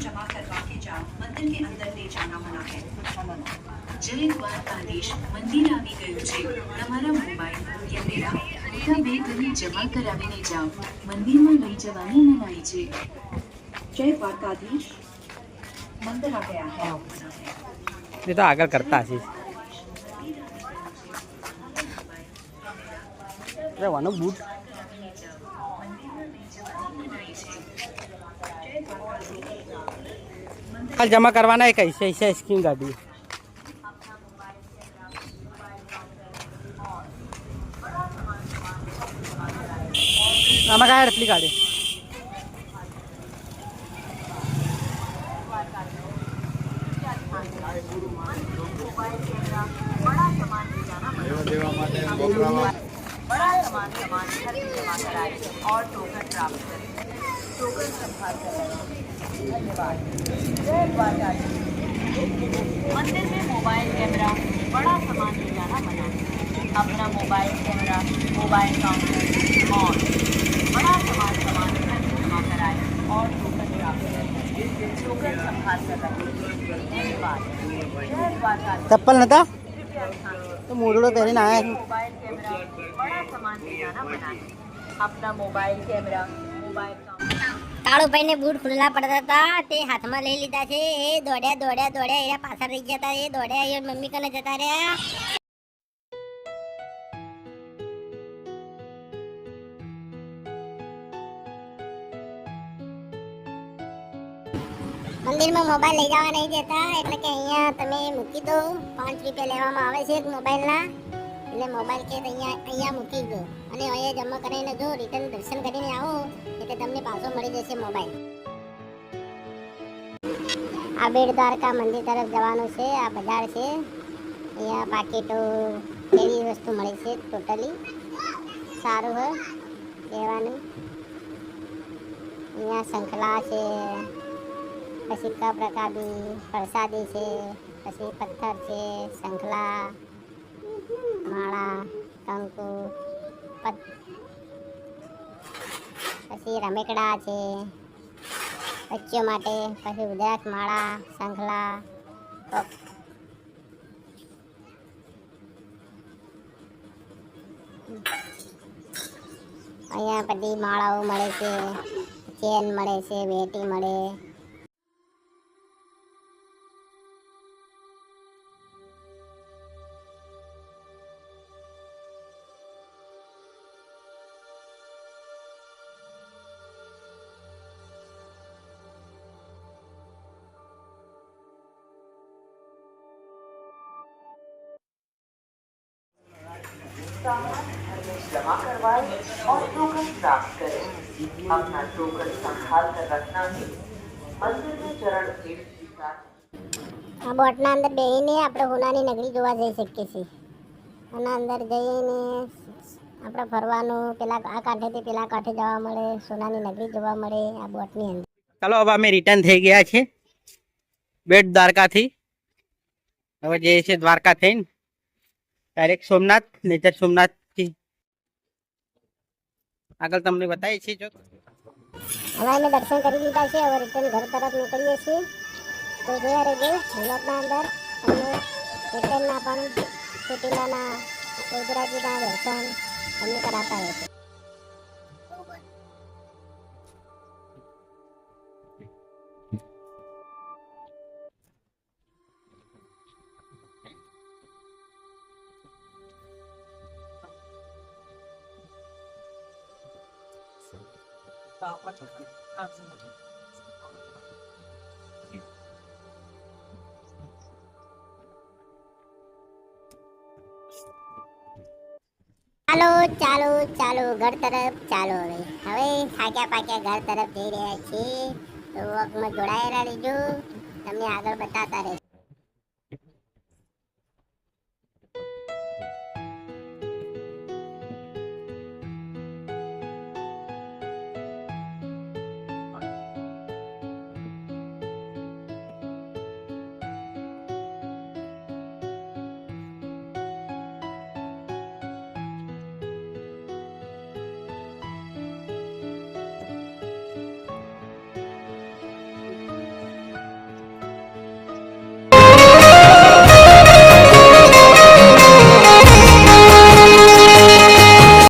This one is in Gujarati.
जमा करवा के जाओ, मंदिर के अंदर ले जाना मना है। जय द्वारकाधीश, मंदिर આવી ગયું છે। તમારા મોબાઈલ કેમેરા મોટા બેગ અને જમા કરાવીને જાઓ, મંદિરમાં લઈ જવાની મનાઈ છે। જય દ્વારકાધીશ, મંદિર आ गया है। ये तो आगे करता है વાનો બૂટ जमा करवाना है कैसे ऐसे स्कीम गाड़ी आम काय रखली गाड़ी बड़ा सामान खरीद जमा कराए और टोकन प्राप्त करें। टोकन संभाल कर रखें। धन्यवाद। जय द्वारकाधीश। मंदिर में मोबाइल कैमरा बड़ा सामान ले जाना मना है। अपना मोबाइल कैमरा, मोबाइल काउंटर और बड़ा सामान खरीद जमा कराए और टोकन प्राप्त करें। टोकन संभाल कर रखें। धन्यवाद। जय द्वारकाधीश। चप्पल नता कृपया ध्यान दें। तो मोड़ो पहरीने आया मोबाइल कैमरा बड़ा सामान ले जाना मना है। अपना मोबाइल कैमरा, मोबाइल તાળું ભાઈને બૂટ ખુલ્લા પડતા હતા તે હાથમાં લઈ લીધા છે એ દોડ્યા દોડ્યા દોડ્યા એના પાછળ રહી જતા એ દોડ્યા એ મમ્મી કને જતા રહ્યા મંદિરમાં મોબાઈલ લઈ જવા નહીં દેતા એટલે કે અહીંયા તમે મૂકી દો 5 રૂપિયા લેવામાં આવે છે મોબાઈલના એટલે મોબાઈલ કે અહીંયા મૂકી દો અને અહીંયા જમા કરીને જો રિટર્ન દર્શન કરીને આવો એટલે તમને પાછો મળી જશે મોબાઈલ આ બેટ દ્વારકા મંદિર તરફ જવાનું છે આ બજાર છે અહીંયા પાકીટો એવી વસ્તુ મળે છે ટોટલી સારું હોય લેવાનું અહીંયા શંખલા છે પછી કપ રકાબી પ્રસાદી છે પછી પથ્થર છે શંખલા માળા કંકુ પછી રમેકડા છે બચ્ચો માટે પછી ઉદ્રાક્ષ માળા શંખલા અહીંયા બધી માળાઓ મળે છે ચેન મળે છે વેટી મળે सामान घर में जमा करवाएं और टोकन प्राप्त करें। अपना टोकन संभाल कर रखना है। मंदिर में चरण भेंट स्वीकार। આ બોટના અંદર બેહીને આપણે હોનાની નગરી જોવા જઈ શકીએ છીએ આના અંદર જઈને આપણે ફરવાનું પેલા આ કાંઠેથી પેલા કાંઠે જવા મળે સોનાની નગરી જોવા મળે આ બોટની અંદર ચાલો હવે અમે રિટર્ન થઈ ગયા છે બેટ દ્વારકાથી હવે જે છે દ્વારકા થઈને ડાયરેક્ટ સોમનાથ નેચર સોમનાથથી આગળ તમને બતાવીએ છીએ જો હવે અમે દર્શન કરી લીધા છે હવે રિટર્ન ઘર તરફ નીકળીએ છીએ તો જોયા રહેજો બ્લોગના અંદર તમને રિટર્નના પણ ચોટીલાના ગુજરાતીના દર્શન અમને કરાતા રહેશે ચાલો ચાલો ચાલો ઘર તરફ ચાલો હવે થાક્યા પાક્યા ઘર તરફ જઈ રહ્યા છીએ તો વોકમાં જોડાયેલા રહેજો તમને આગળ બતાવતા રહેશું